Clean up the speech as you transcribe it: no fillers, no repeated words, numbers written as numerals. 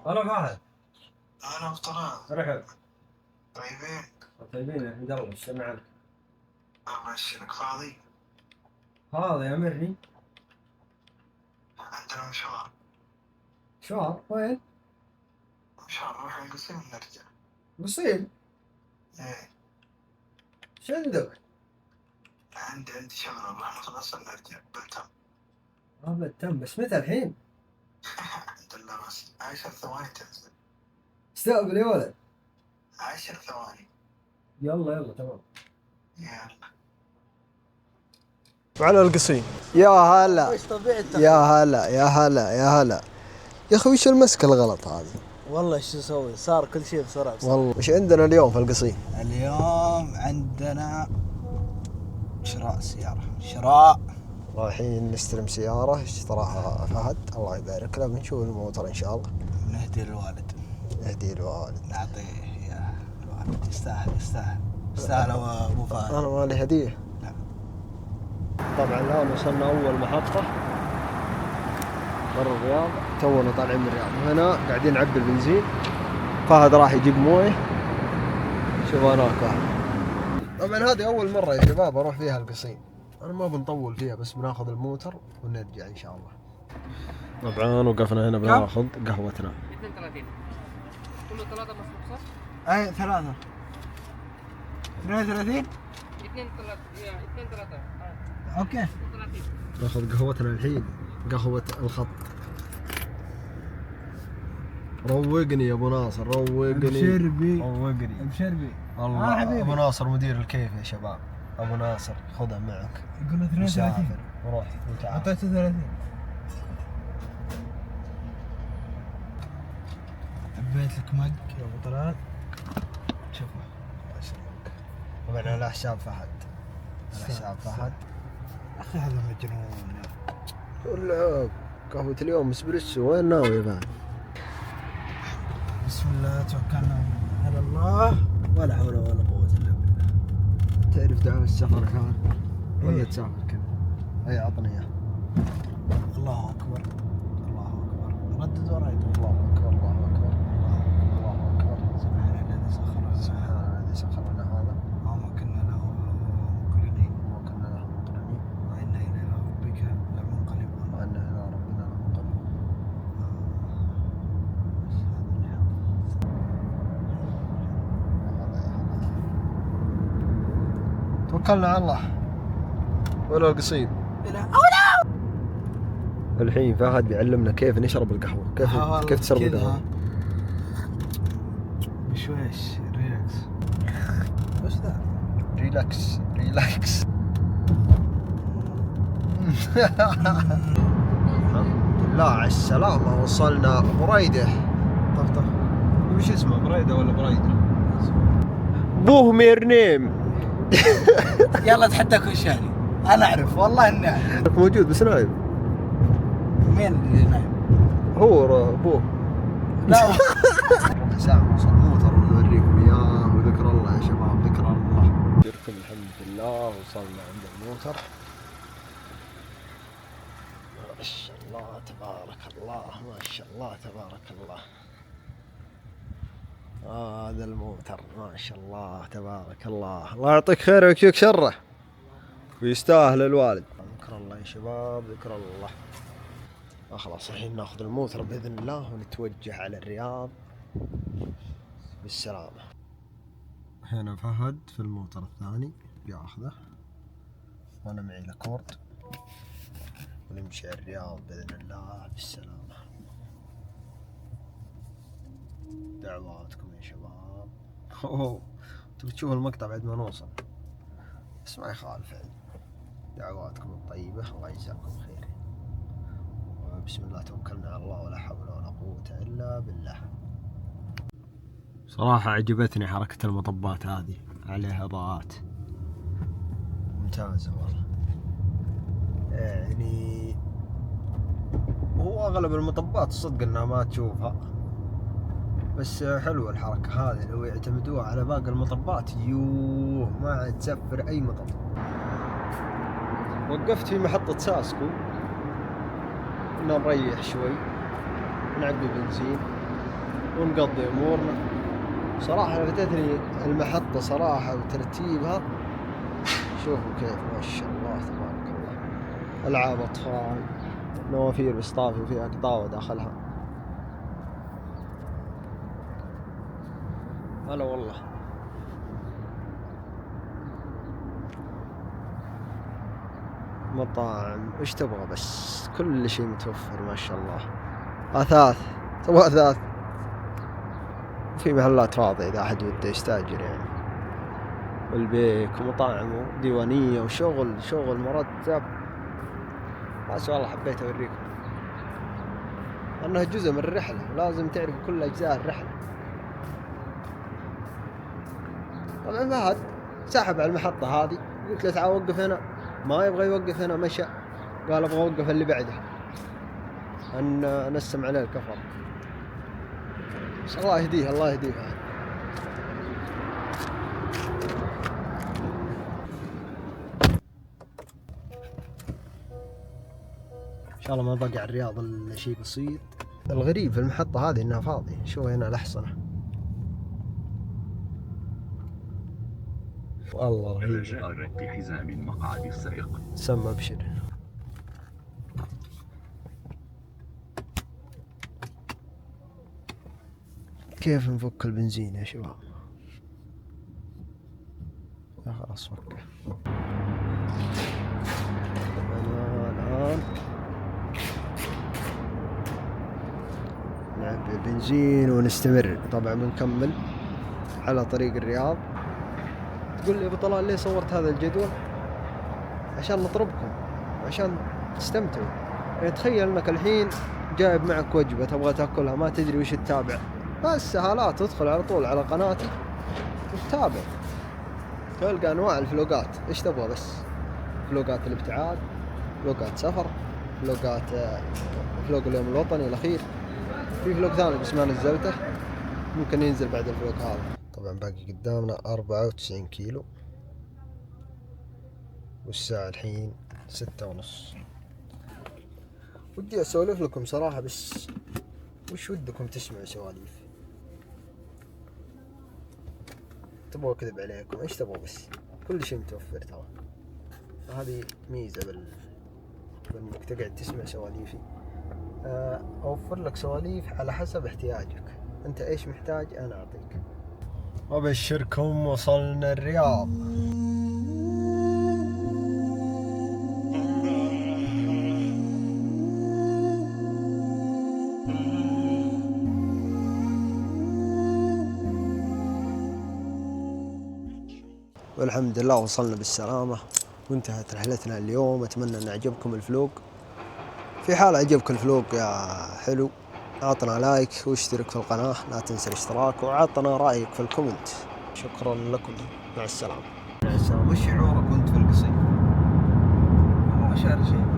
أنا فهد. أنا بطلال. رحب. طيبين. طيبين الحمد لله، وش عنك؟ الله يشفيك. فاضي؟ فاضي يا مرني. عندنا مشوار. مشوار وين؟ مشوار نروح القصيم ونرجع. قصيم؟ إيه. ايش عندك؟ عندي شغل، نروح نخلص ونرجع بالتم. تم، بس متى الحين؟ الحمد لله، بس 10 ثواني تنزل. استقبل يا ولد. 10 ثواني. يلا تمام. يلا. على القصيم. يا هلا وش طبيعته؟ يا هلا يا هلا يا هلا يا اخي، وش المسكه الغلط هذه؟ والله ايش نسوي؟ صار كل شيء بسرعه. والله وش عندنا اليوم في القصيم؟ اليوم عندنا شراء سيارة. شراء. رايحين نستلم سيارة اشتراها فهد، الله يبارك له، بنشوف الموتر ان شاء الله. نهدي للوالد. نهدي الوالد. نعطيه اياه. الوالد يستاهل يستاهل ابو فهد. انا مالي هدية. لا. طبعا الان وصلنا اول محطة برا الرياض، تونا طالعين من الرياض، وهنا قاعدين نعبي البنزين. فهد راح يجيب مويه. شوف هناك واحد. طبعا هذه اول مرة يا شباب اروح فيها القصيم، انا ما بنطول فيها، بس بناخذ الموتر ونرجع ان شاء الله. طبعا وقفنا هنا بناخذ قهوتنا. 32 كله 3 مصروف صح؟ اي 3 32. 2 3 اوكي. 32 ناخذ قهوتنا الحين، قهوة الخط. روقني يا ابو ناصر، روقني. بشربي. روقني بشربي. الله. حبيبي. ابو ناصر مدير الكيف يا شباب. ابو ناصر خذها معك. يقول له 32. مسافر وروح وتعال. اعطيته 30. حبيت لك مج يا ابو طلال. شوفه. الله يسلمك. طبعا على حساب فهد، على حساب فهد. اخي هذا مجنون يا ولا قهوة اليوم اسبريسو، وين ناوي يا فهد؟ بسم الله توكلنا على الله، ولا حول ولا قوة الا بالله. تعرف دعم السفر كان ولا إيه؟ تسافر كذا؟ اي عطني اياه. الله اكبر الله اكبر. ردد وراي. الله اكبر الله اكبر الله اكبر. سبحان الذي سخر لنا سبحان الذي سخر لنا هذا وما كنا له مقرنين وما كنا له مقرنين وإنا إلى ربك لمنقلبون. وأن إلى ربنا لمنقلبون. توكلنا على الله ولا القصيم. الحين فهد بيعلمنا كيف نشرب القهوة، كيف تشرب القهوة. بشويش ريلاكس. وش ذا؟ ريلاكس ريلاكس. الحمد لله على السلامة، وصلنا بريدة. طف وش اسمه، بريدة ولا بريدة؟ بوه ميرنيم. يلا تحداك وش يعني؟ أنا أعرف والله إني أعرف. موجود بس نايم. مين اللي نايم؟ هو بوه. لا. ربع ساعة وصل موتر نوريكم اياه، وذكر الله يا شباب، ذكر الله. لكم الحمد لله وصلنا عند الموتر. ما شاء الله تبارك الله، ما شاء الله تبارك الله. هذا الموتر ما شاء الله تبارك الله، الله يعطيك خير ويكفيك شره، ويستاهل الوالد. ذكر الله يا شباب، ذكر الله. خلاص الحين ناخذ الموتر باذن الله ونتوجه على الرياض بالسلامة. هنا فهد في الموتر الثاني بياخذه، وانا معي الكورد، ونمشي على الرياض باذن الله بالسلامة. دعواتكم يا شباب. تبي تشوف المقطع بعد ما نوصل، بس ما يخالف يعني. دعواتكم الطيبة، الله يجزاكم خير. بسم الله توكلنا على الله، ولا حول ولا قوة إلا بالله. صراحة عجبتني حركة المطبات هذه، عليها إضاءات ممتازة والله. يعني هو أغلب المطبات صدق إنها ما تشوفها، بس حلوة الحركة هذه. لو يعتمدوها على باقي المطبات يوه ما عاد تسفر أي مطب. وقفت في محطة ساسكو، كنا نريح شوي، نعبي بنزين، ونقضي أمورنا. صراحة لفتتني المحطة صراحة وترتيبها، شوفوا كيف ما شاء الله تبارك الله. ألعاب أطفال، نوافير بسطافي فيها قطاوة داخلها. هلا والله. مطاعم ايش تبغى بس، كل شيء متوفر ما شاء الله. اثاث، تبغى اثاث، في محلات فاضية اذا احد وده يستاجر يعني، والبيك ومطاعم وديوانية وشغل مرتب. بس والله حبيت اوريكم انها جزء من الرحلة، لازم تعرف كل اجزاء الرحلة. طبعا فهد سحب على المحطة هذه، قلت له تعال وقف هنا، ما يبغى يوقف هنا، مشى قال ابغى اوقف اللي بعده، ان نسم عليه الكفر. بس الله يهديه الله يهديه. ان شاء الله ما بقى على الرياض الا شيء بسيط. الغريب في المحطة هذه انها فاضية. شوف هنا الأحصنة، والله رهيب. رجاء ربط حزام مقعد السائق. سم ابشر. كيف نفك البنزين يا شباب؟ خلاص فكه. الآن نعبي البنزين ونستمر. طبعا بنكمل على طريق الرياض. تقول لي ابو طلال ليه صورت هذا الجدول؟ عشان نطربكم، عشان تستمتعوا. يعني تخيل انك الحين جايب معك وجبة تبغى تاكلها، ما تدري وش تتابع، بس سهالات تدخل على طول على قناتي وتتابع، تلقى انواع الفلوقات ايش تبغى بس. فلوقات الابتعاد، فلوقات سفر، فلوقات فلوق اليوم الوطني الاخير، في فلوق ثاني بس ما نزلته، ممكن ينزل بعد الفلوق هذا. طبعا باقي قدامنا 94 كيلو، والساعة الحين 6:30. ودي اسولف لكم صراحة، بس وش ودكم تسمعوا سواليف؟ تبغوا كذب عليكم، ايش تبغوا بس، كل شيء متوفر ترى. هذه ميزة بانك تقعد تسمع سواليفي. اوفر لك سواليف على حسب احتياجك، انت ايش محتاج انا اعطيك. وابشركم وصلنا الرياض. والحمد لله وصلنا بالسلامة وانتهت رحلتنا اليوم. اتمنى ان عجبكم الفلوق. في حال عجبك الفلوق يا حلو اعطنا لايك واشترك في القناة، لا تنسى الاشتراك وعطنا رأيك في الكومنت. شكرا لكم، مع السلامة. وش شعورك وانت في القصيم؟ ما شعر شيء.